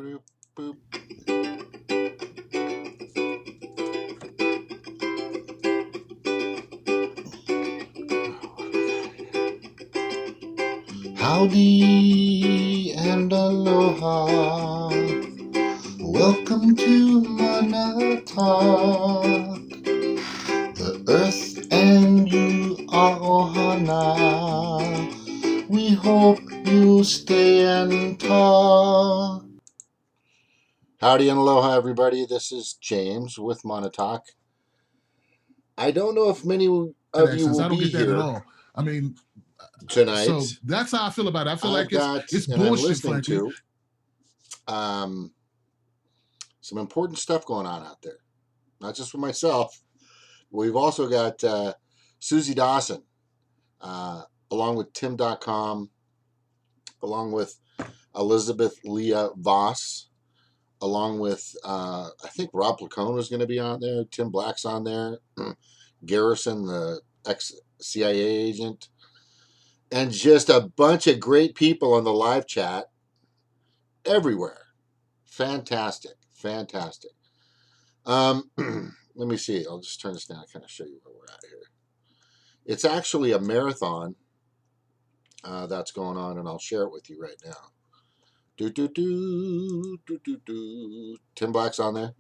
Boop, boop. Howdy and aloha. Welcome to Mana Talk. The earth and you are ohana. We hope you stay and talk. Howdy and aloha, everybody. This is James with Mana Talk. I don't know if many of you will I don't be get that here at all. I mean, tonight. so that's how I feel about it. I feel I've like it's and I'm bullshit, listening frankly. to some important stuff going on out there. Not just for myself. We've also got Suzi Dawson, along with Tim.com, along with Elizabeth Leah Voss, along with, I think Rob Placone was going to be on there. Tim Black's on there. Garrison, the ex-CIA agent. And just a bunch of great people on the live chat everywhere. Fantastic. Fantastic. Let me see. I'll just turn this down and kind of show you where we're at here. It's actually a marathon that's going on, and I'll share it with you right now. Tim Black's on there.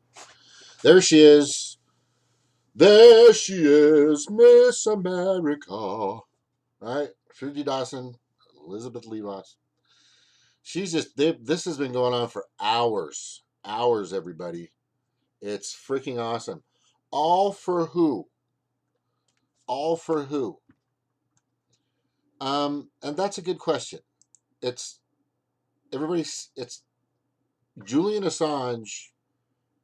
There she is. There she is, Miss America. Right? Suzi Dawson, Elizabeth Levoss. She's just, this has been going on for hours. Hours, everybody. It's freaking awesome. All for who? All for who? And that's a good question. It's Julian Assange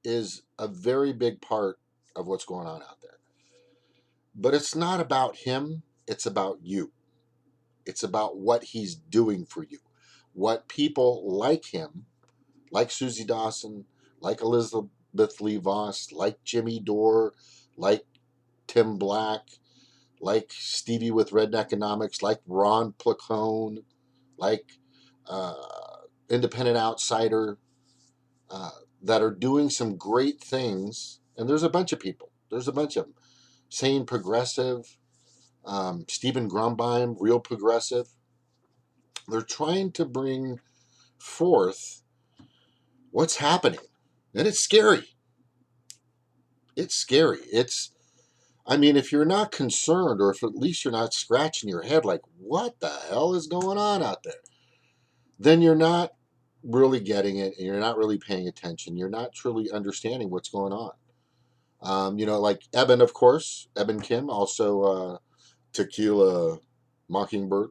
is a very big part of what's going on out there. But it's not about him, it's about you. It's about what he's doing for you. What people like him, like Suzi Dawson, like Elizabeth Lee Voss, like Jimmy Dore, like Tim Black, like Stevie with Redneck Economics, like Ron Placone, like Independent Outsider, that are doing some great things. And there's a bunch of people. There's a bunch of them. Sane Progressive, Stephen Grumbein, Real Progressive. They're trying to bring forth what's happening. And it's scary. It's scary. I mean, if you're not concerned, or if at least you're not scratching your head like, what the hell is going on out there? Then you're not really getting it, and you're not really paying attention. You're not truly understanding what's going on. Like Eben, of course, Eben Kim, also Tequila Mockingbird.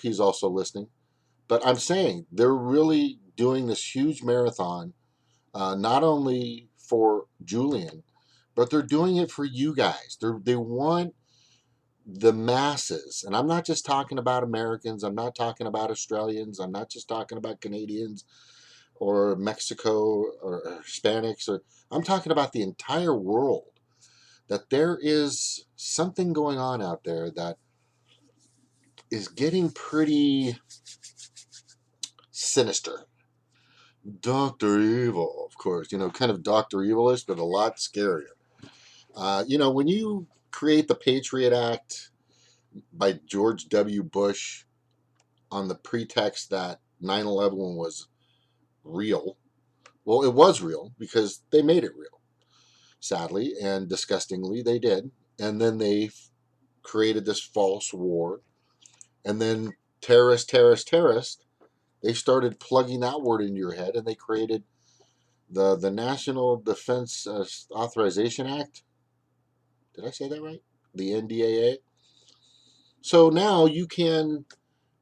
He's also listening. But I'm saying they're really doing this huge marathon, not only for Julian, but they're doing it for you guys. They want the masses, and I'm not just talking about Americans. I'm not talking about Australians. I'm not just talking about Canadians or Mexico or Hispanics. I'm talking about the entire world. That there is something going on out there that is getting pretty sinister. Dr. Evil, of course, kind of Dr. Evilish, but a lot scarier. When you create the Patriot Act by George W. Bush on the pretext that 9/11 was real, well, it was real because they made it real. Sadly and disgustingly, they did. And then they created this false war. And then terrorist, they started plugging that word into your head, and they created the National Defense Authorization Act. Did I say that right? The NDAA. So now you can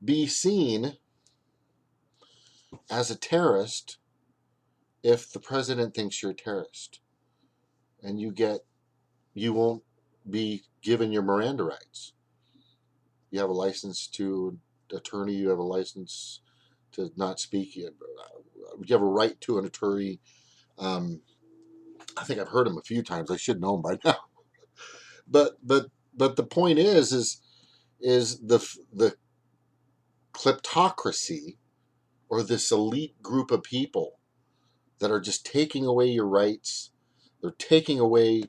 be seen as a terrorist if the president thinks you're a terrorist, and you won't be given your Miranda rights. You have a license to attorney. You have a license to not speak. You have a right to an attorney. I think I've heard him a few times. I should know him by now. But the point is the kleptocracy or this elite group of people that are just taking away your rights. They're taking away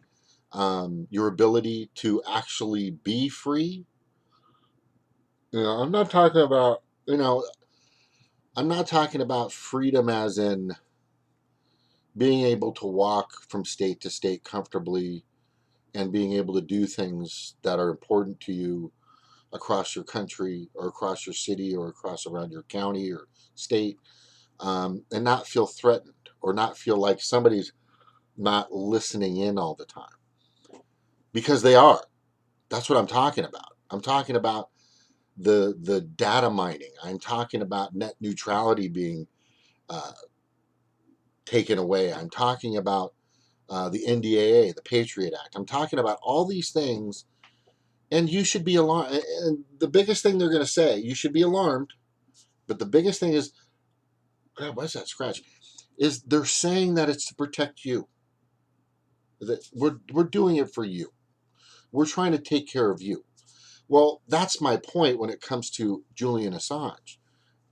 your ability to actually be free. I'm not talking about, I'm not talking about freedom as in being able to walk from state to state comfortably and being able to do things that are important to you across your country or across your city or across around your county or state, and not feel threatened or not feel like somebody's not listening in all the time, because they are. That's what I'm talking about. I'm talking about the data mining. I'm talking about net neutrality being uh, taken away. I'm talking about the NDAA, the Patriot Act. I'm talking about all these things, and you should be alarmed. And the biggest thing they're going to say, you should be alarmed. But the biggest thing is, God, what's that scratch? Is they're saying that it's to protect you. That we're doing it for you. We're trying to take care of you. Well, that's my point when it comes to Julian Assange.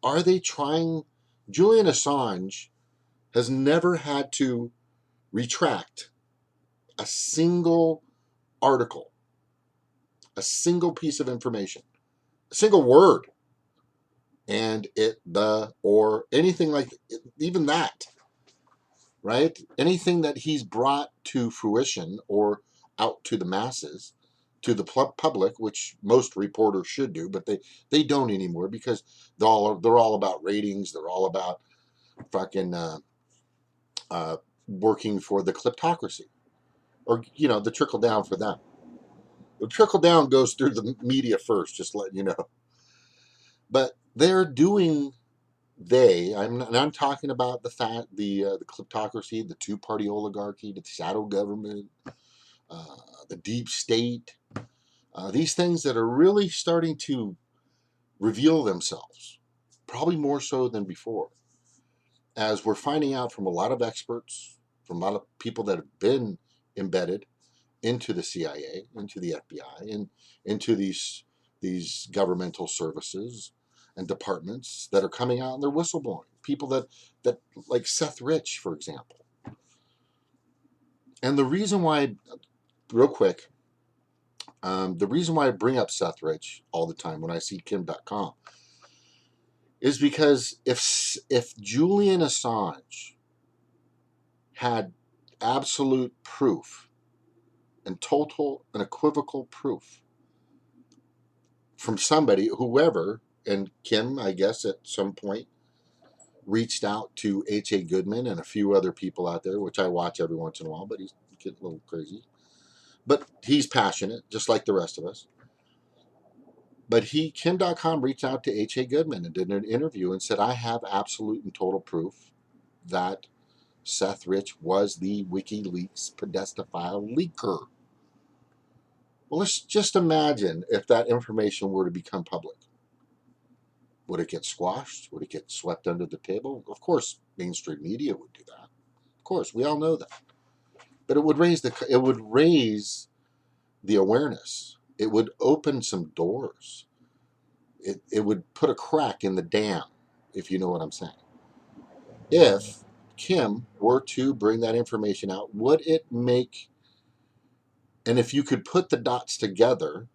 Are they trying? Julian Assange has never had to retract a single article, a single piece of information, a single word, and or anything like even that, right? Anything that he's brought to fruition or out to the masses, to the public, which most reporters should do, but they don't anymore because they're all about ratings. They're all about fucking uh, working for the kleptocracy, or the trickle down for them. The trickle down goes through the media first, just letting you know. But they're doing I'm talking about the kleptocracy, the two-party oligarchy, the shadow government, uh, the deep state. These things that are really starting to reveal themselves, probably more so than before, as we're finding out from a lot of experts, from a lot of people that have been embedded into the CIA, into the FBI, and into these governmental services and departments that are coming out and they're whistleblowing. People that like Seth Rich, for example. And the reason why, real quick, the reason why I bring up Seth Rich all the time when I see Kim.com is because if Julian Assange had absolute proof and total and equivocal proof from somebody, whoever, and Kim, I guess, at some point reached out to H.A. Goodman and a few other people out there, which I watch every once in a while, but he's getting a little crazy. But he's passionate, just like the rest of us. But Kim.com reached out to H.A. Goodman and did an interview and said, I have absolute and total proof that Seth Rich was the WikiLeaks pedophile leaker. Well, let's just imagine if that information were to become public. Would it get squashed? Would it get swept under the table? Of course, mainstream media would do that. Of course, we all know that. But it would raise the awareness. It would open some doors. It would put a crack in the dam, if you know what I'm saying. If Kim were to bring that information out, would it make, and if you could put the dots together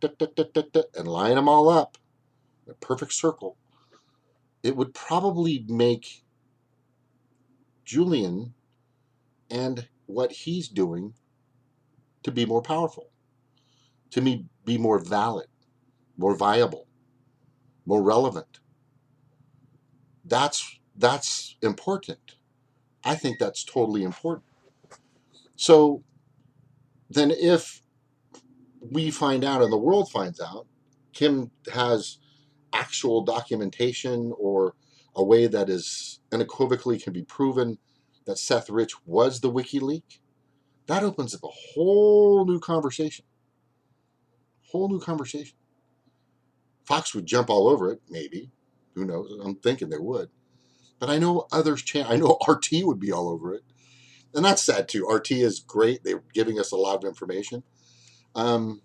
and line them all up in a perfect circle, it would probably make Julian and what he's doing to be more powerful, to me be more valid, more viable, more relevant. That's important. I think that's totally important. So then if we find out and the world finds out Kim has actual documentation or a way that is unequivocally can be proven that Seth Rich was the WikiLeaks, that opens up a whole new conversation. Whole new conversation. Fox would jump all over it, maybe. Who knows? I'm thinking they would. But I know others. I know RT would be all over it, and that's sad too. RT is great. They're giving us a lot of information. Um,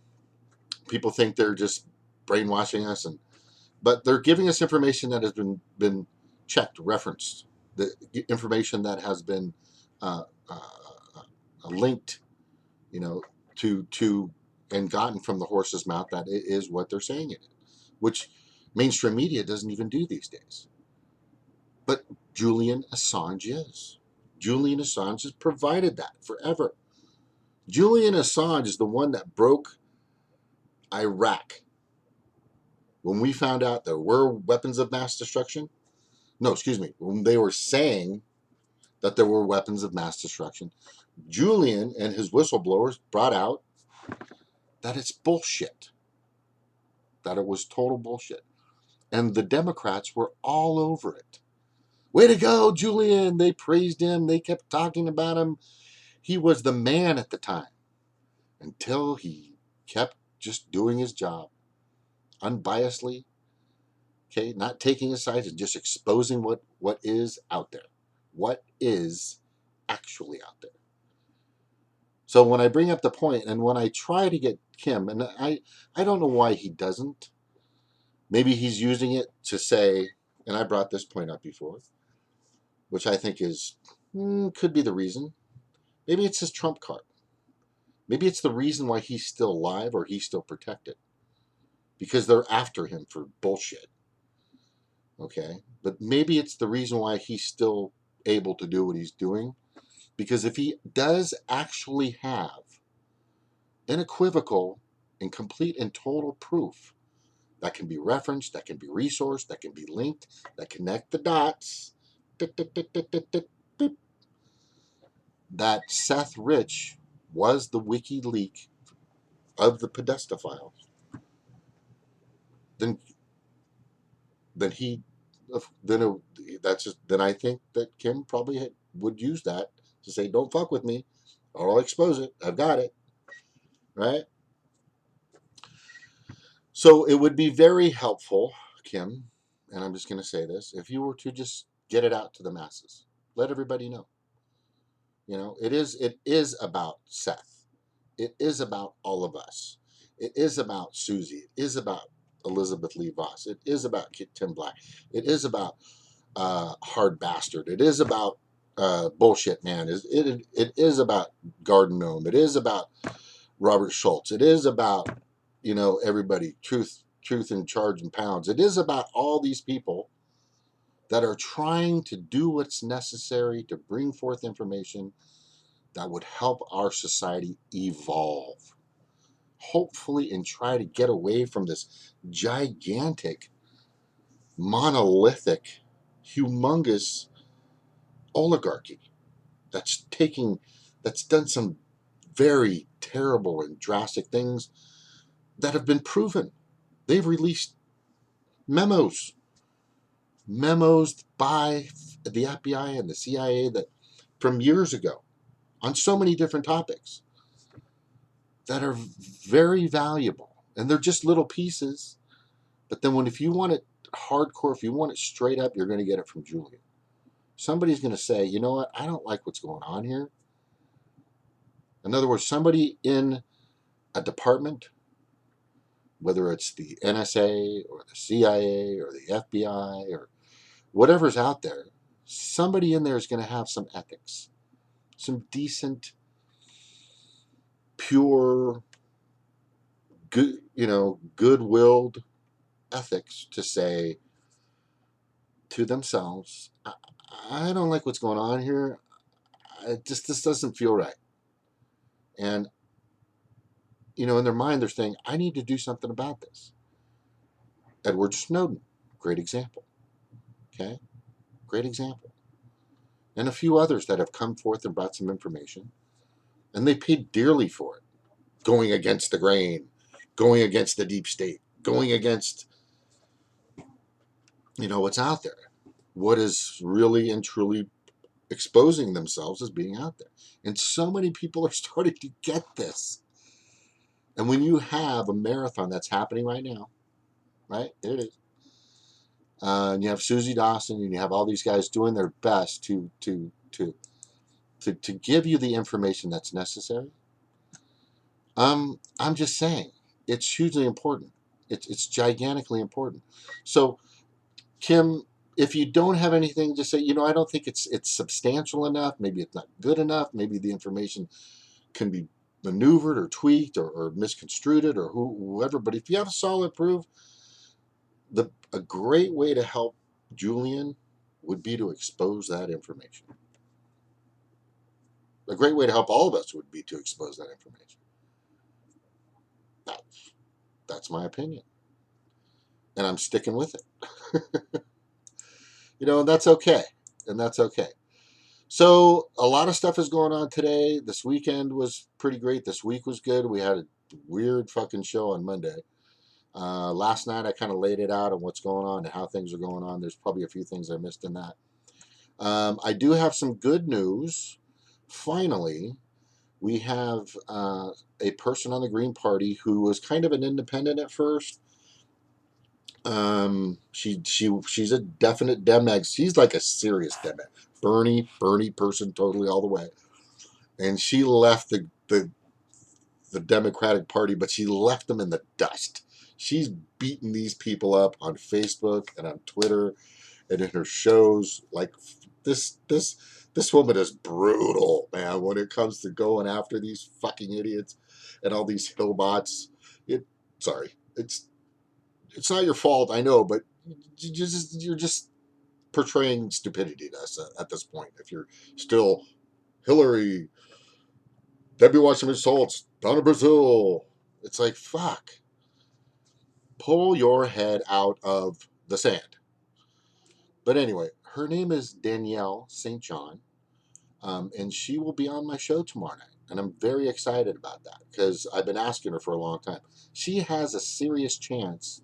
People think they're just brainwashing us, but they're giving us information that has been checked, referenced, the information that has been uh, linked, you know, to and gotten from the horse's mouth that it is what they're saying it is, which mainstream media doesn't even do these days. But Julian Assange is. Julian Assange has provided that forever. Julian Assange is the one that broke Iraq. When we found out there were weapons of mass destruction, no, excuse me, when they were saying that there were weapons of mass destruction, Julian and his whistleblowers brought out that it's bullshit, that it was total bullshit. And the Democrats were all over it. Way to go, Julian. They praised him. They kept talking about him. He was the man at the time until he kept just doing his job unbiasedly, okay, not taking a side and just exposing what is out there, what is actually out there. So when I bring up the point and when I try to get Kim, and I don't know why he doesn't, maybe he's using it to say, and I brought this point up before, which I think is, could be the reason. Maybe it's his trump card. Maybe it's the reason why he's still alive or he's still protected. Because they're after him for bullshit. Okay? But maybe it's the reason why he's still able to do what he's doing. Because if he does actually have unequivocal and complete and total proof that can be referenced, that can be resourced, that can be linked, that connect the dots, that Seth Rich was the WikiLeaks of the Podesta files, then he then I think that Kim probably would use that to say, "Don't fuck with me, or I'll expose it. I've got it." Right. So it would be very helpful, Kim, and I'm just going to say this: if you were to just get it out to the masses, let everybody know. It is about Seth. It is about all of us. It is about Susie. It is about Elizabeth Lee Voss. It is about Tim Black. It is about Hard Bastard. It is about Bullshit Man. It is about Garden Gnome. It is about Robert Schultz. It is about everybody. Truth in Charge and Pounds. It is about all these people that are trying to do what's necessary to bring forth information that would help our society evolve, hopefully, and try to get away from this gigantic, monolithic, humongous oligarchy that's done some very terrible and drastic things that have been proven. They've released memos by the FBI and the CIA that from years ago on so many different topics that are very valuable, and they're just little pieces. But then if you want it hardcore, if you want it straight up, you're going to get it from Julian. Somebody's going to say, you know what, I don't like what's going on here. In other words, somebody in a department, whether it's the NSA or the CIA or the FBI or whatever's out there, somebody in there is going to have some ethics, some decent, pure, good, good-willed ethics to say to themselves, I don't like what's going on here. This doesn't feel right. And, in their mind, they're saying, I need to do something about this. Edward Snowden, great example. Okay? Great example. And a few others that have come forth and brought some information. And they paid dearly for it. Going against the grain, going against the deep state, going against, what's out there. What is really and truly exposing themselves as being out there. And so many people are starting to get this. And when you have a marathon that's happening right now, right? There it is. And you have Susie Dawson, and you have all these guys doing their best to give you the information that's necessary. I'm just saying, it's hugely important. It's gigantically important. So, Kim, if you don't have anything, just say, I don't think it's substantial enough. Maybe it's not good enough. Maybe the information can be maneuvered or tweaked or misconstrued or whoever. But if you have a solid proof, a great way to help Julian would be to expose that information. A great way to help all of us would be to expose that information. That's my opinion. And I'm sticking with it. And that's okay. And that's okay. So a lot of stuff is going on today. This weekend was pretty great. This week was good. We had a weird fucking show on Monday. Last night I kind of laid it out on what's going on and how things are going on. There's probably a few things I missed in that. I do have some good news. Finally, we have a person on the Green Party who was kind of an independent at first. She's a definite Demag. She's like a serious Demag. Bernie person, totally all the way. And she left the Democratic Party, but she left them in the dust. She's beating these people up on Facebook and on Twitter and in her shows. Like this woman is brutal, man, when it comes to going after these fucking idiots and all these hillbots. It's not your fault, I know, but you're just portraying stupidity to us at this point. If you're still Hillary, Debbie Wasserman Schultz, Donna Brazil, it's like, fuck. Pull your head out of the sand. But anyway, her name is Danielle St. John, and she will be on my show tomorrow night. And I'm very excited about that because I've been asking her for a long time. She has a serious chance,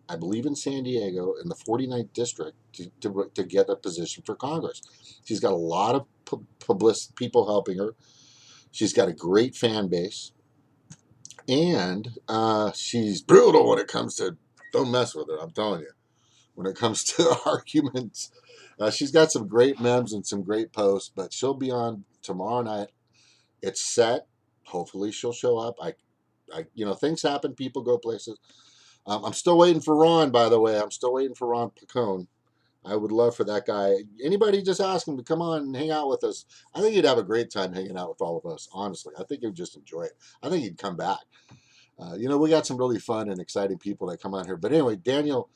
I believe, in San Diego in the 49th district to get a position for Congress. She's got a lot of people helping her. She's got a great fan base. And she's brutal when it comes to, don't mess with her, I'm telling you. When it comes to arguments, she's got some great memes and some great posts, but she'll be on tomorrow night. It's set. Hopefully she'll show up. Things happen. People go places. I'm still waiting for Ron, by the way. I'm still waiting for Ron Placone. I would love for that guy. Anybody just ask him to come on and hang out with us. I think he'd have a great time hanging out with all of us, honestly. I think he'd just enjoy it. I think he'd come back. We got some really fun and exciting people that come on here. But anyway, Danielle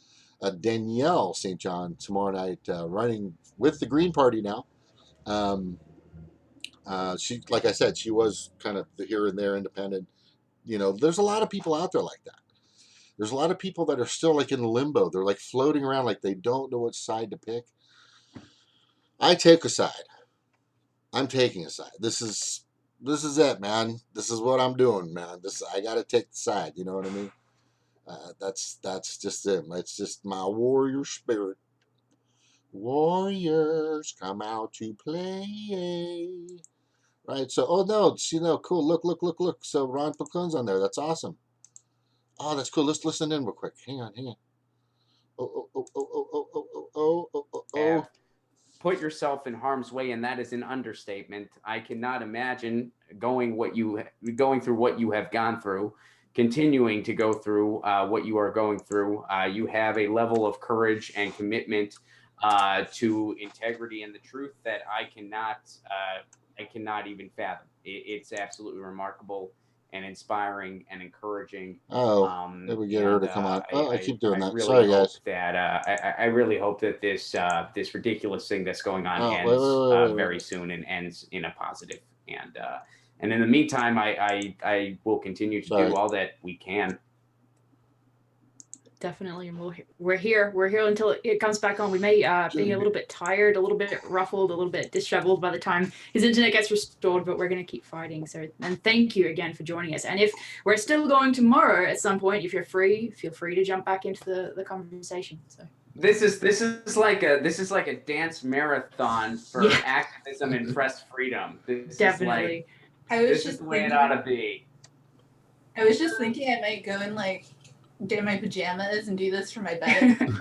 St. John tomorrow night, running with the Green Party now. She, like I said, she was kind of the here and there independent. There's a lot of people out there like that. There's a lot of people that are still like in limbo. They're like floating around like they don't know which side to pick. I take a side. I'm taking a side. This is it, man. This is what I'm doing, man. I got to take the side. You know what I mean? That's just it. It's just my warrior spirit. Warriors come out to play. Right. So, oh no, cool. Look. So Ron Placone's on there. That's awesome. Oh, that's cool. Let's listen in real quick. Hang on. Oh. Put yourself in harm's way, and that is an understatement. I cannot imagine going through what you have gone through, continuing to go through what you are going through. You have a level of courage and commitment to integrity and the truth that I cannot even fathom. It's absolutely remarkable and inspiring and encouraging. Did we get her to come on? I keep doing that. Really Sorry, guys. I really hope that this ridiculous thing that's going on ends very soon and ends in a positive. And in the meantime, I will continue to do all that we can. Definitely, and we're here until it comes back on. We may be a little bit tired, a little bit ruffled, a little bit disheveled by the time his internet gets restored, but we're going to keep fighting. So, and thank you again for joining us. And if we're still going tomorrow at some point, if you're free, feel free to jump back into the conversation. So this is like a dance marathon for activism and press freedom. Definitely. This is the way it ought to be. I was just thinking I might go and get in my pajamas and do this for my bed. Bed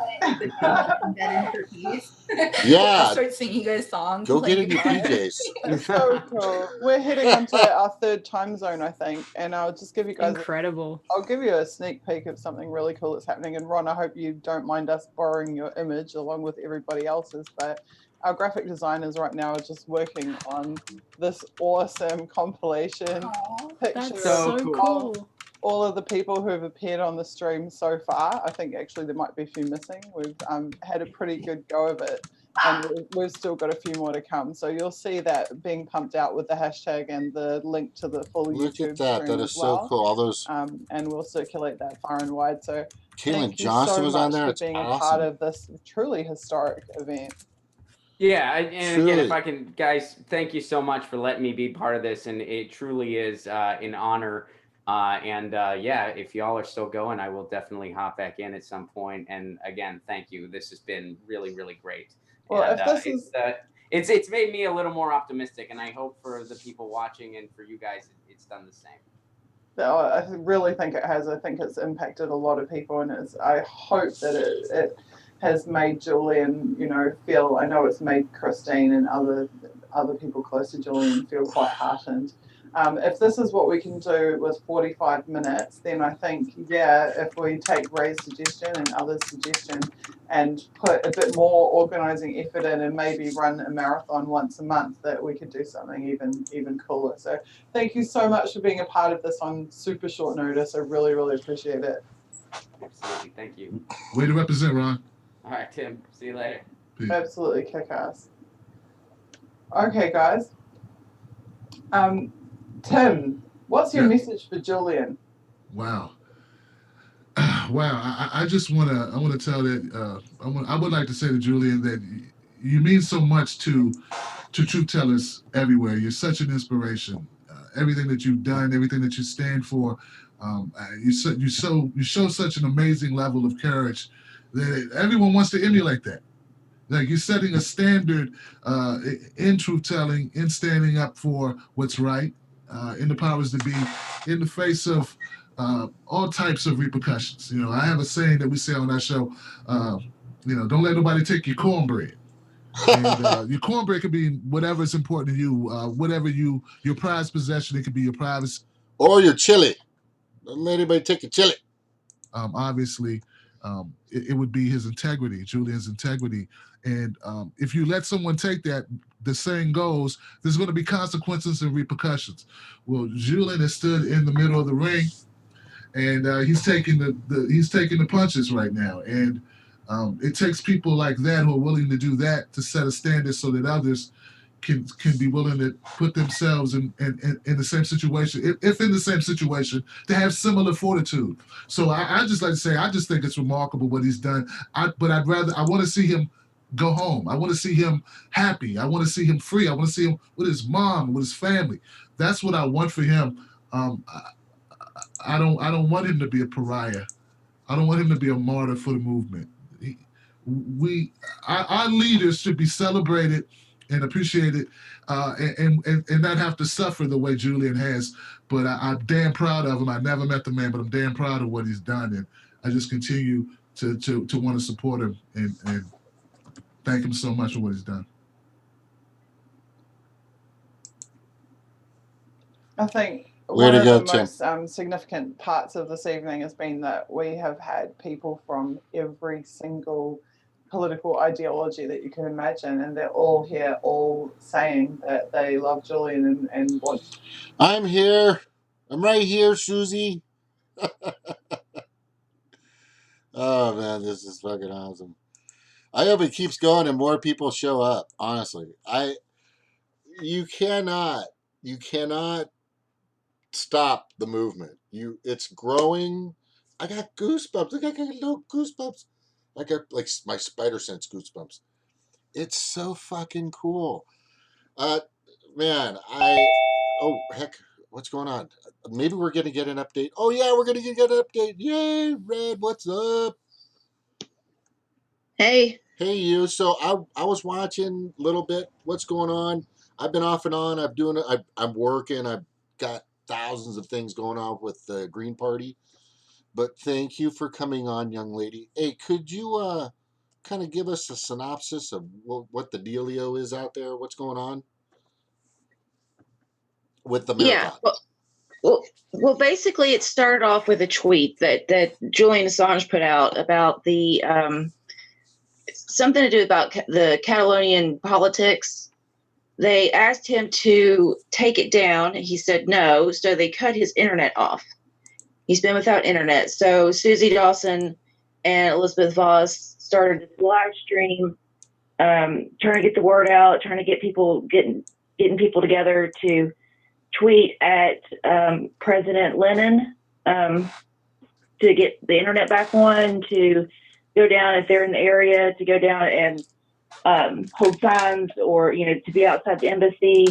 in for peace. Yeah. I'll start singing you guys songs. Go and get playing in your guitar. PJs. So cool. We're heading onto our third time zone, I think, and I'll just give you guys. Incredible. I'll give you a sneak peek of something really cool that's happening. And Ron, I hope you don't mind us borrowing your image along with everybody else's, but our graphic designers right now are just working on this awesome compilation Aw. picture That's So so cool. cool. all of the people who have appeared on the stream so far. I think actually there might be a few missing. We've had a pretty good go of it, and we've still got a few more to come. So you'll see that being pumped out with the hashtag and the link to the full Look YouTube at that. stream That as is well. so cool. All those. And we'll circulate that far and wide. So Caitlin thank you Johnson so was much on there. for It's being a awesome. part of this truly historic event. Yeah, and again, if Truly. I can, guys, thank you so much for letting me be part of this, and it truly is an honor. Yeah, if y'all are still going, I will definitely hop back in at some point. And again, thank you. This has been really, really great. Well, and if this is it's made me a little more optimistic, and I hope for the people watching and for you guys, it's done the same. I really think it has. I think it's impacted a lot of people, and I hope that it has made Julian, feel. I know it's made Christine and other people close to Julian feel quite heartened. If this is what we can do with 45 minutes, then I think, if we take Ray's suggestion and others' suggestion and put a bit more organising effort in and maybe run a marathon once a month, that we could do something even cooler. So thank you so much for being a part of this on super short notice. I really, really appreciate it. Absolutely, thank you. Way to represent, Ron. All right, Tim. See you later. Peace. Absolutely kick ass. Okay, guys. Tim, what's your Yeah. message for Julian? Wow. Wow. I just want to tell that I would like to say to Julian that you mean so much to truth tellers everywhere. You're such an inspiration. Everything that you've done, everything that you stand for, you show such an amazing level of courage that everyone wants to emulate that. Like, you're setting a standard in truth telling, in standing up for what's right, in the powers that be, in the face of all types of repercussions. I have a saying that we say on our show, don't let nobody take your cornbread. And your cornbread could be whatever is important to you, whatever your prized possession. It could be your privacy. Or your chili. Don't let anybody take your chili. Obviously, it would be his integrity, Julian's integrity. And if you let someone take that, the saying goes, there's going to be consequences and repercussions. Well, Julian has stood in the middle of the ring, and he's taking the punches right now. And it takes people like that who are willing to do that to set a standard so that others can be willing to put themselves in the same situation, if in the same situation, to have similar fortitude. So I just like to say, I just think it's remarkable what he's done. But I want to see him go home. I want to see him happy. I want to see him free. I want to see him with his mom, with his family. That's what I want for him. I don't want him to be a pariah. I don't want him to be a martyr for the movement. Our leaders should be celebrated and appreciated, and not have to suffer the way Julian has. But I'm damn proud of him. I never met the man, but I'm damn proud of what he's done, and I just continue to want to support him and thank him so much for what he's done. I think Way one to of go, the Tim. most significant parts of this evening has been that we have had people from every single political ideology that you can imagine, and they're all here, all saying that they love Julian and what. I'm here. I'm right here, Suzi. Oh, man, this is fucking awesome. I hope it keeps going and more people show up, honestly. You cannot stop the movement. It's growing. I got goosebumps. I got little goosebumps. I got like my spider sense goosebumps. It's so fucking cool. Man, oh heck, what's going on? Maybe we're gonna get an update. Oh yeah, we're gonna get an update. Yay, Red, what's up? Hey. Hey you. So I was watching a little bit. What's going on? I've been off and on. I'm working. I've got thousands of things going on with the Green Party. But thank you for coming on, young lady. Hey, could you kind of give us a synopsis of what the dealio is out there? What's going on with the Yeah. marathon? Well, basically, it started off with a tweet that Julian Assange put out about the something to do about the Catalonian politics. They asked him to take it down, and he said no. So they cut his internet off. He's been without internet. So Suzi Dawson and Elizabeth Voss started this live stream, trying to get the word out, trying to get people getting people together to tweet at President Lenin to get the internet back on, to go down if they're in the area, to go down and hold signs, or to be outside the embassy,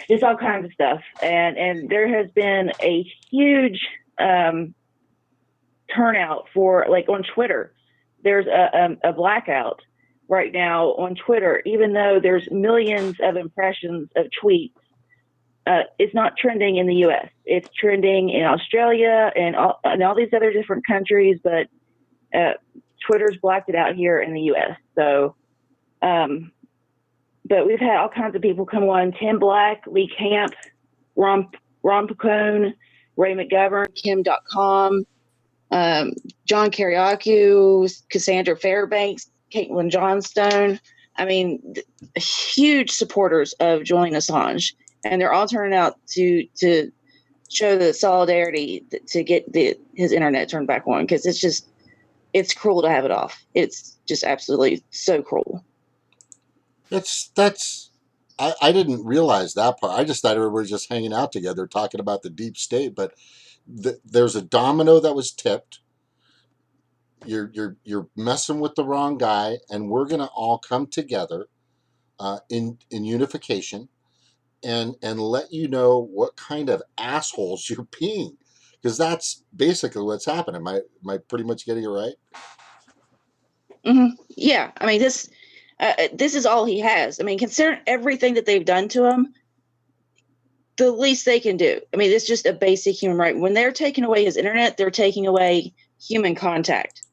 just all kinds of stuff. And there has been a huge turnout for, like, on Twitter. There's a blackout right now on Twitter, even though there's millions of impressions of tweets. It's not trending in the U.S. It's trending in Australia and all these other different countries, but Twitter's blacked it out here in the U.S. So, but we've had all kinds of people come on: Tim Black, Lee Camp, Ron Pacone, Ray McGovern, Kim.com, John Kiriakou, Cassandra Fairbanks, Caitlin Johnstone. I mean, huge supporters of Julian Assange. And they're all turning out to show the solidarity to get his internet turned back on, because it's cruel to have it off. It's just absolutely so cruel. I didn't realize that part. I just thought everybody was just hanging out together talking about the deep state, but there's a domino that was tipped. You're messing with the wrong guy, and we're gonna all come together in unification and let you know what kind of assholes you're being, because that's basically what's happening. Am I pretty much getting it right? Mm-hmm. Yeah, I mean, this is all he has. I mean, considering everything that they've done to him, the least they can do. I mean, it's just a basic human right. When they're taking away his internet, they're taking away human contact,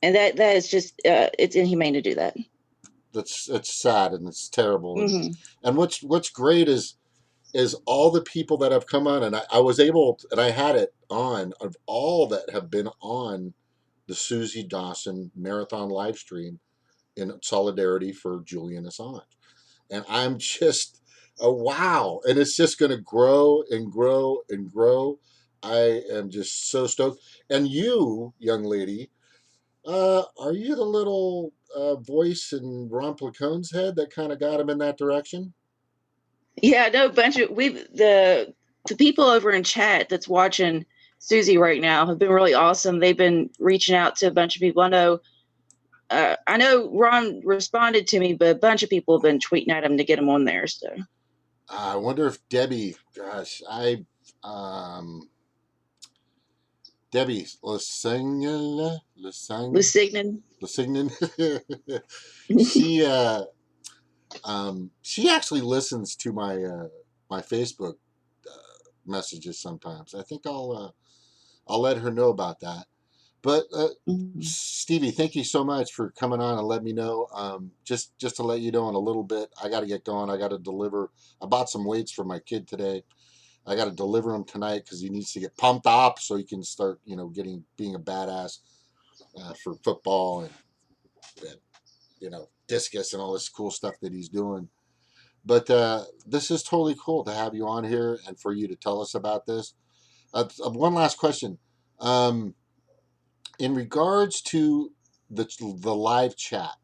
and that is just it's inhumane to do that. It's sad and it's terrible. Mm-hmm. And what's great is all the people that have come on, and I was able to, and I had it on, of all that have been on the Suzi Dawson marathon live stream in solidarity for Julian Assange. And I'm just wow. And it's just going to grow and grow and grow. I am just so stoked. And you, young lady, are you the little voice in Ron Placone's head that kind of got him in that direction? Yeah, no, the people over in chat that's watching Suzi right now have been really awesome. They've been reaching out to a bunch of people. I know Ron responded to me, but a bunch of people have been tweeting at him to get him on there. So I wonder if Debbie, gosh, Debbie Lassignan, she actually listens to my Facebook messages sometimes. I think I'll let her know about that. But Stevie, thank you so much for coming on and let me know. Just to let you know in a little bit, I got to get going. I got to deliver. I bought some weights for my kid today. I got to deliver him tonight because he needs to get pumped up so he can start, being a badass for football and discus and all this cool stuff that he's doing. But this is totally cool to have you on here and for you to tell us about this. One last question. In regards to the live chat,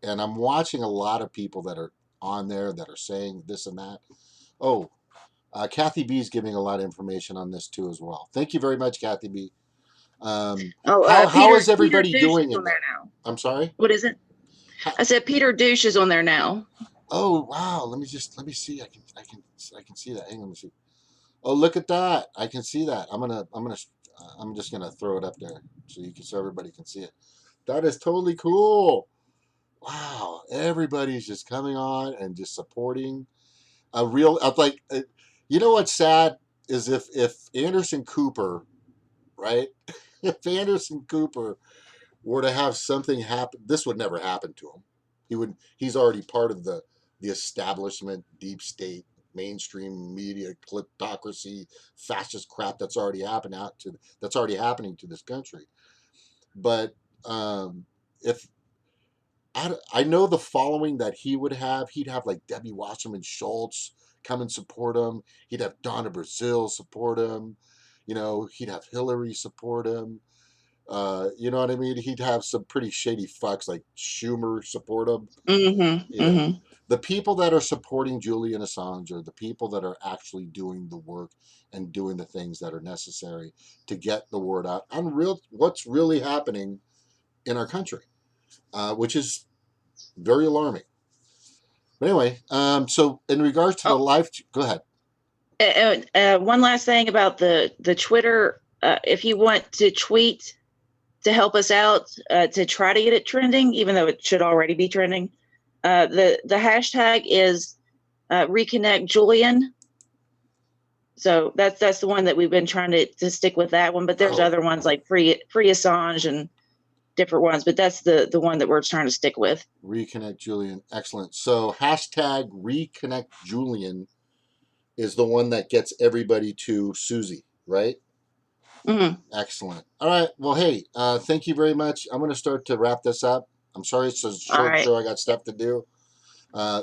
and I'm watching a lot of people that are on there that are saying this and that. Oh, Kathy B is giving a lot of information on this too as well. Thank you very much, Kathy B. How is everybody doing in there now? I'm sorry. What is it? I said Peter Douche is on there now. Oh wow! Let me see. I can see that. Hang on, let me see. Oh, look at that! I can see that. I'm just gonna throw it up there so everybody can see it. That is totally cool. Wow! Everybody's just coming on and just supporting a real. You know what's sad is if Anderson Cooper, right? If Anderson Cooper were to have something happen, this would never happen to him. He's already part of the establishment, deep state, mainstream media, kleptocracy, fascist crap that's already happening to this country. But if I know the following that he would have, he'd have like Debbie Wasserman Schultz come and support him. He'd have Donna Brazile support him. He'd have Hillary support him. You know what I mean? He'd have some pretty shady fucks like Schumer support him. The people that are supporting Julian Assange are the people that are actually doing the work and doing the things that are necessary to get the word out on what's really happening in our country, which is very alarming. But anyway, so in regards to the live, go ahead. One last thing about the Twitter. If you want to tweet to help us out, to try to get it trending, even though it should already be trending, the hashtag is reconnect Julian. So that's the one that we've been trying to stick with, that one. But there's other ones like free Assange and different ones, but that's the one that we're trying to stick with. Reconnect Julian. Excellent. So hashtag reconnect Julian is the one that gets everybody to Suzi, right? Mm-hmm. Excellent. All right. Well, hey, thank you very much. I'm going to start to wrap this up. I'm sorry it's a short show. I got stuff to do.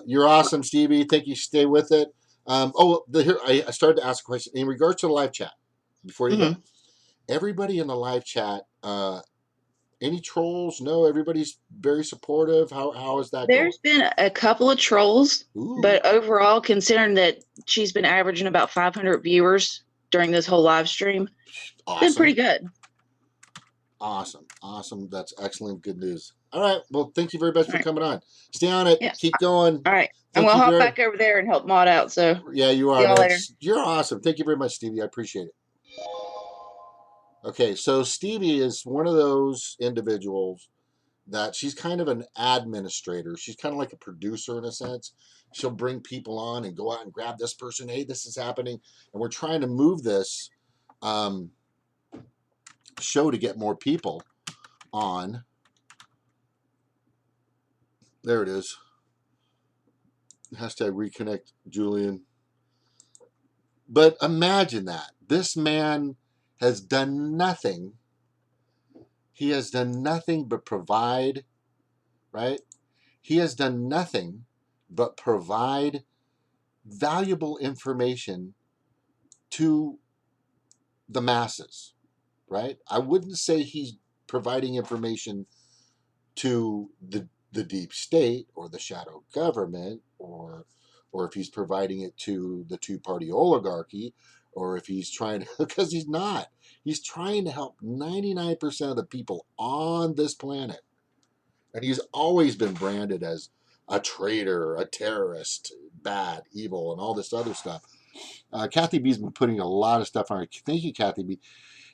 You're awesome, Stevie. Thank you. Stay with it. Here I started to ask a question in regards to the live chat before you go. Everybody in the live chat, any trolls? No, everybody's very supportive. How is that There's been a couple of trolls, but overall, considering that she's been averaging about 500 viewers during this whole live stream, been pretty good. Awesome. That's excellent. Good news. All right. Well, thank you very much for coming on. Stay on it. Yeah. Keep going. All right. I'm going to hop back over there and help mod out. So yeah, you are. Man. You're awesome. Thank you very much, Stevie. I appreciate it. Okay. So Stevie is one of those individuals that she's kind of an administrator. She's kind of like a producer in a sense. She'll bring people on and go out and grab this person. Hey, this is happening. And we're trying to move this show to get more people on. There it is. Hashtag reconnect Julian. But imagine that. This man has done nothing. He has done nothing but provide, right? He has done nothing but provide valuable information to the masses, right? I wouldn't say he's providing information to the deep state or the shadow government, or if he's providing it to the two-party oligarchy, or if he's trying to, because he's not. He's trying to help 99% of the people on this planet. And he's always been branded as a traitor, a terrorist, bad, evil, and all this other stuff. Kathy B's been putting a lot of stuff on it. Thank you, Kathy B.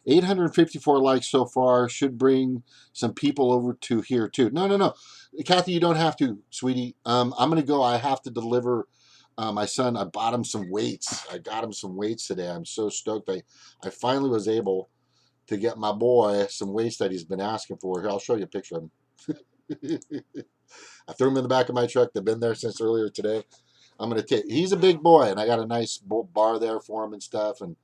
854 likes so far. Should bring some people over to here too. No. Kathy, you don't have to, sweetie. I'm going to go. I have to deliver my son. I bought him some weights. I got him some weights today. I'm so stoked. I finally was able to get my boy some weights that he's been asking for. Here, I'll show you a picture of him. I threw him in the back of my truck. They've been there since earlier today. I'm going to take, he's a big boy, and I got a nice bar there for him and stuff. And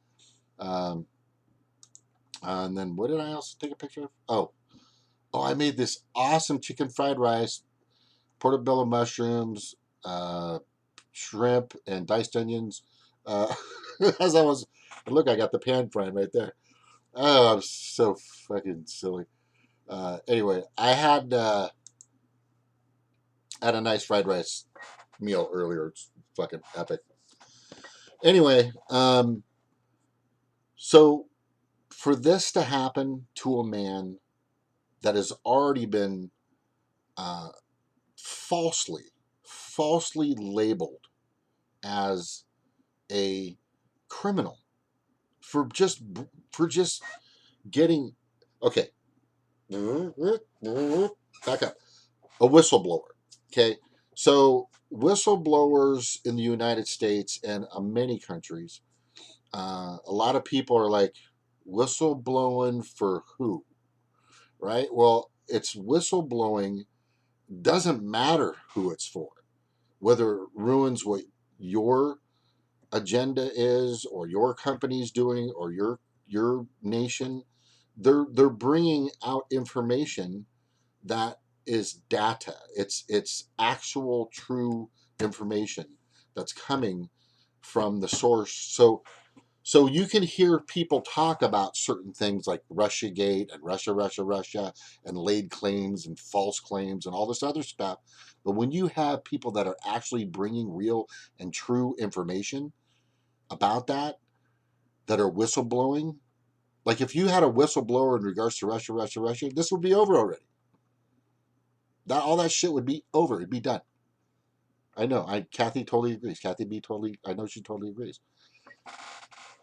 then what did I also take a picture of? I made this awesome chicken fried rice, portobello mushrooms, shrimp, and diced onions. As I was, look, I got the pan frying right there. Oh, I'm so fucking silly. Anyway, I had a nice fried rice meal earlier. It's fucking epic. Anyway, so for this to happen to a man that has already been falsely labeled as a criminal for just getting, okay, back up, a whistleblower. Okay, so whistleblowers in the United States and many countries, a lot of people are like, whistleblowing for who? Right? Well, it's whistleblowing. Doesn't matter who it's for, whether it ruins what your agenda is or your company's doing or your nation. They're bringing out information that is data. It's actual true information that's coming from the source. So you can hear people talk about certain things like Russiagate and Russia, and laid claims and false claims and all this other stuff. But when you have people that are actually bringing real and true information about that are whistleblowing, like if you had a whistleblower in regards to Russia, this would be over already. All that shit would be over. It'd be done. I know. Kathy totally agrees. Kathy B totally. I know she totally agrees.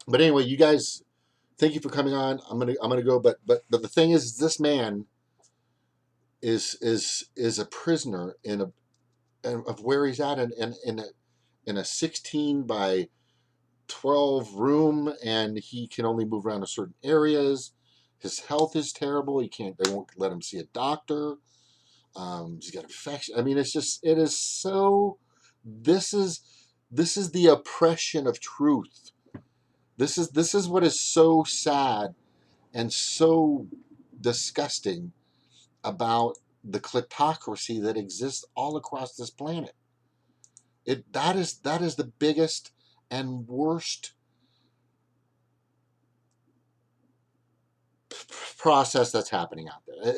But anyway, you guys, thank you for coming on. I'm gonna go. But the thing is, this man is a prisoner of where he's at in a 16 by 12 room, and he can only move around in certain areas. His health is terrible. They won't let him see a doctor. He's got infection. I mean, it is so. This is the oppression of truth. This is what is so sad and so disgusting about the kleptocracy that exists all across this planet. That is the biggest and worst process that's happening out there.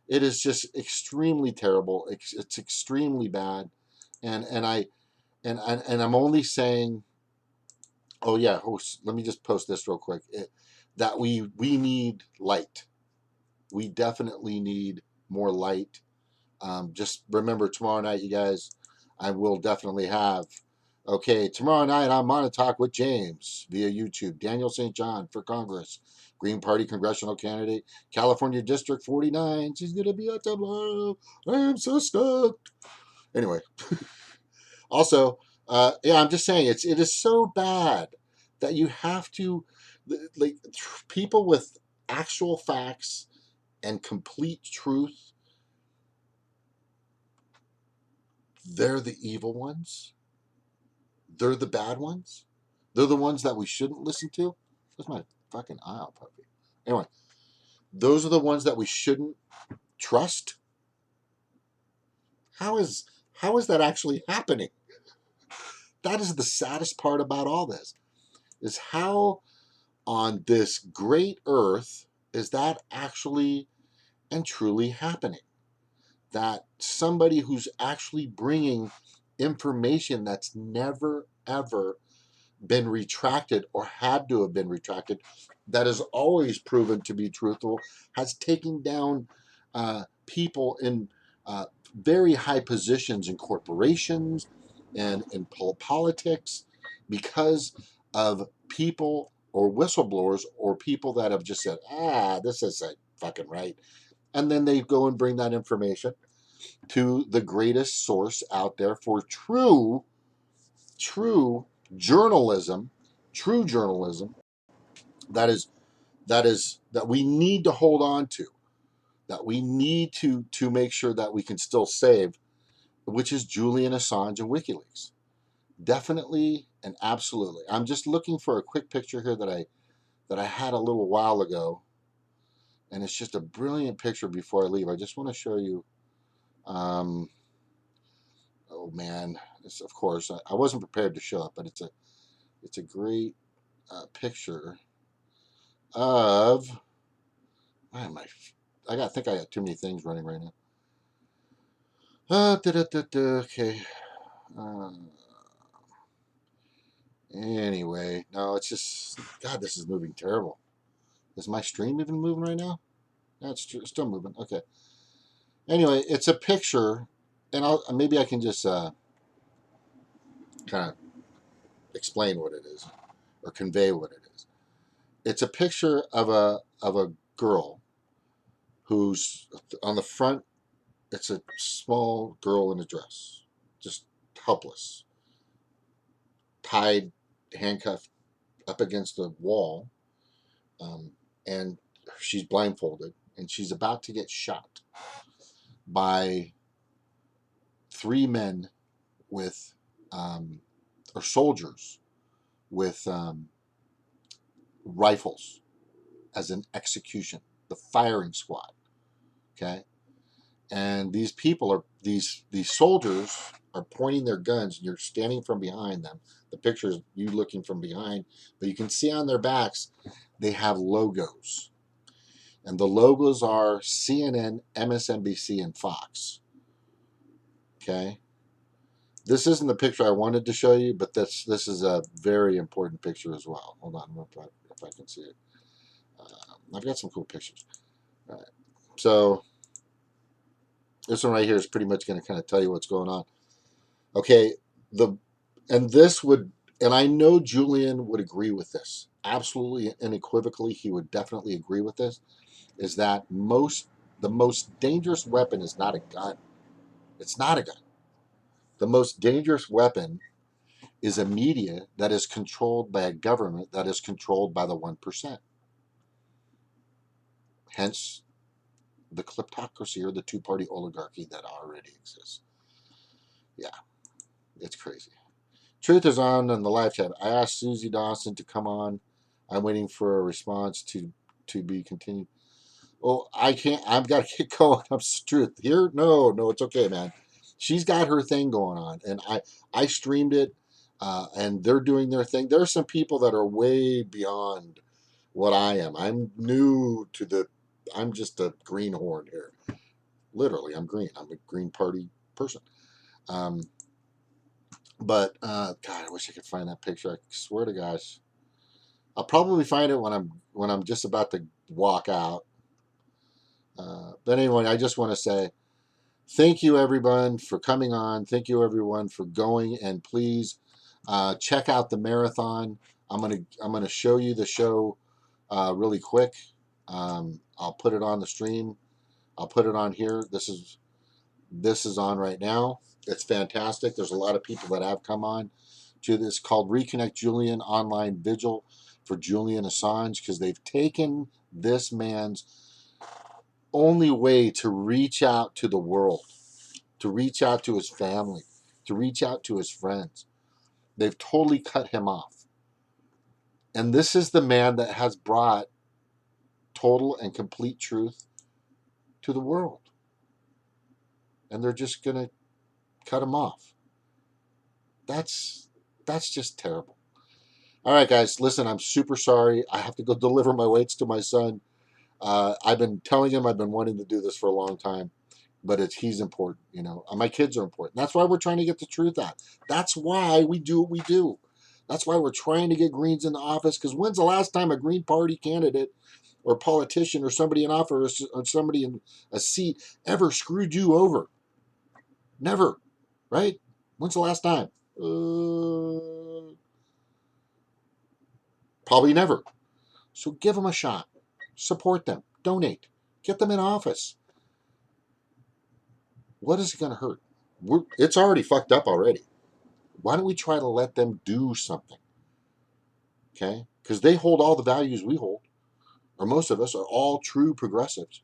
It is just extremely terrible. It's extremely bad, and I'm only saying, oh yeah, host. Let me just post this real quick. That we need light. We definitely need more light. Just remember tomorrow night, you guys. I will definitely have. Okay, tomorrow night I'm on a talk with James via YouTube. Daniel St. John for Congress, Green Party congressional candidate, California District 49. She's gonna be out tomorrow. I am so stoked. Anyway, also, yeah, I'm just saying it is so bad that you have to, like, people with actual facts and complete truth. They're the evil ones. They're the bad ones. They're the ones that we shouldn't listen to. That's my fucking eye out, puppy. Anyway, those are the ones that we shouldn't trust. How is that actually happening? That is the saddest part about all this. Is how on this great earth is that actually and truly happening? That somebody who's actually bringing information that's never ever been retracted or had to have been retracted, that is always proven to be truthful, has taken down people in very high positions in corporations and in politics because of people or whistleblowers or people that have just said, this isn't fucking right. And then they go and bring that information to the greatest source out there for true journalism, that we need to hold on to, that we need to make sure that we can still save, which is Julian Assange and WikiLeaks. Definitely and absolutely. I'm just looking for a quick picture here that I had a little while ago, and it's just a brilliant picture before I leave. I just want to show you. Oh man, of course I wasn't prepared to show it, but it's a great picture of. Why am I think I got too many things running right now. Okay. Anyway, no, it's just, God, this is moving terrible. Is my stream even moving right now? No, it's still moving. Okay. Anyway, it's a picture, and maybe I can just kind of explain what it is or convey what it is. It's a picture of a girl who's on the front. It's a small girl in a dress, just helpless, tied, handcuffed up against a wall, and she's blindfolded, and she's about to get shot by 3 men with, or soldiers with rifles as an execution, the firing squad. Okay, and these people are these soldiers are pointing their guns, and you're standing from behind them. The picture is you looking from behind, but you can see on their backs they have logos, and the logos are CNN, MSNBC, and Fox. Okay, this isn't the picture I wanted to show you, but this is a very important picture as well. Hold on, if I can see it. I've got some cool pictures. All right, so this one right here is pretty much going to kind of tell you what's going on. Okay, and I know Julian would agree with this. Absolutely unequivocally, he would definitely agree with this, is that the most dangerous weapon is not a gun. It's not a gun. The most dangerous weapon is a media that is controlled by a government that is controlled by the 1%. Hence, the kleptocracy or the two-party oligarchy that already exists. Yeah, it's crazy. Truth is on in the live chat. I asked Susie Dawson to come on. I'm waiting for a response to be continued. Oh, I can't. I've got to get going. I'm Truth here. No, it's okay, man. She's got her thing going on, and I streamed it, and they're doing their thing. There are some people that are way beyond what I am. I'm new to the. I'm just a greenhorn here. Literally, I'm green. I'm a Green Party person. But God, I wish I could find that picture. I swear to gosh, I'll probably find it when I'm just about to walk out. But anyway, I just want to say thank you everyone for coming on. Thank you everyone for going, and please check out the marathon. I'm gonna show you the show really quick. I'll put it on the stream. I'll put it on here. This is on right now. It's fantastic. There's a lot of people that have come on to this, called Reconnect Julian Online Vigil for Julian Assange, because they've taken this man's only way to reach out to the world, to reach out to his family, to reach out to his friends. They've totally cut him off. And this is the man that has brought total and complete truth to the world. And they're just going to cut him off. That's just terrible. All right, guys, listen, I'm super sorry. I have to go deliver my weights to my son. I've been telling him I've been wanting to do this for a long time, but he's important, you know. My kids are important. That's why we're trying to get the truth out. That's why we do what we do. That's why we're trying to get Greens in the office, because when's the last time a Green Party candidate or politician or somebody in office or somebody in a seat ever screwed you over? Never, right? When's the last time? Probably never. So give them a shot. Support them. Donate. Get them in office. What is it going to hurt? It's already fucked up already. Why don't we try to let them do something? Okay? Because they hold all the values we hold, or most of us are all true progressives.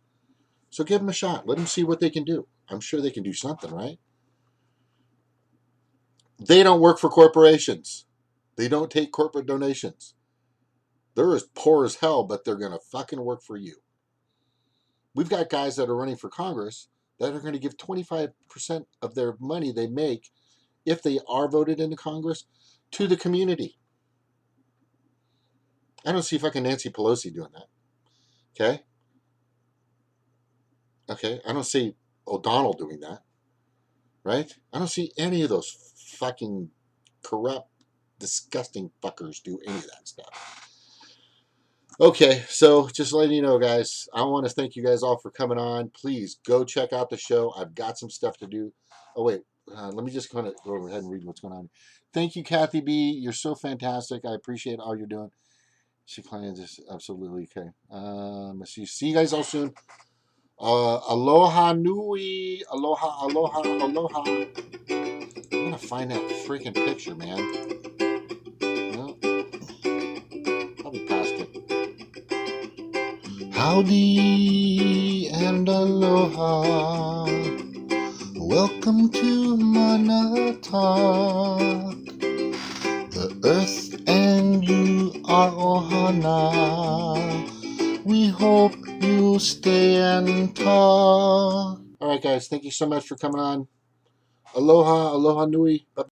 So give them a shot. Let them see what they can do. I'm sure they can do something, right? They don't work for corporations. They don't take corporate donations. They're as poor as hell, but they're going to fucking work for you. We've got guys that are running for Congress that are going to give 25% of their money they make, if they are voted into Congress, to the community. I don't see fucking Nancy Pelosi doing that. Okay? Okay? I don't see O'Donnell doing that. Right? I don't see any of those fucking corrupt, disgusting fuckers do any of that stuff. Okay, so just letting you know, guys, I want to thank you guys all for coming on. Please go check out the show. I've got some stuff to do. Oh, wait. Let me just kind of go ahead and read what's going on. Thank you, Kathy B. You're so fantastic. I appreciate all you're doing. She claims this absolutely okay. See you guys all soon. Aloha nui. Aloha, aloha, aloha. I'm going to find that freaking picture, man. No, probably past it. Howdy. and aloha. Welcome to Mana Talk. The earth and you are ohana. We hope you stay and talk. All right, guys. Thank you so much for coming on. Aloha, aloha nui. Bye.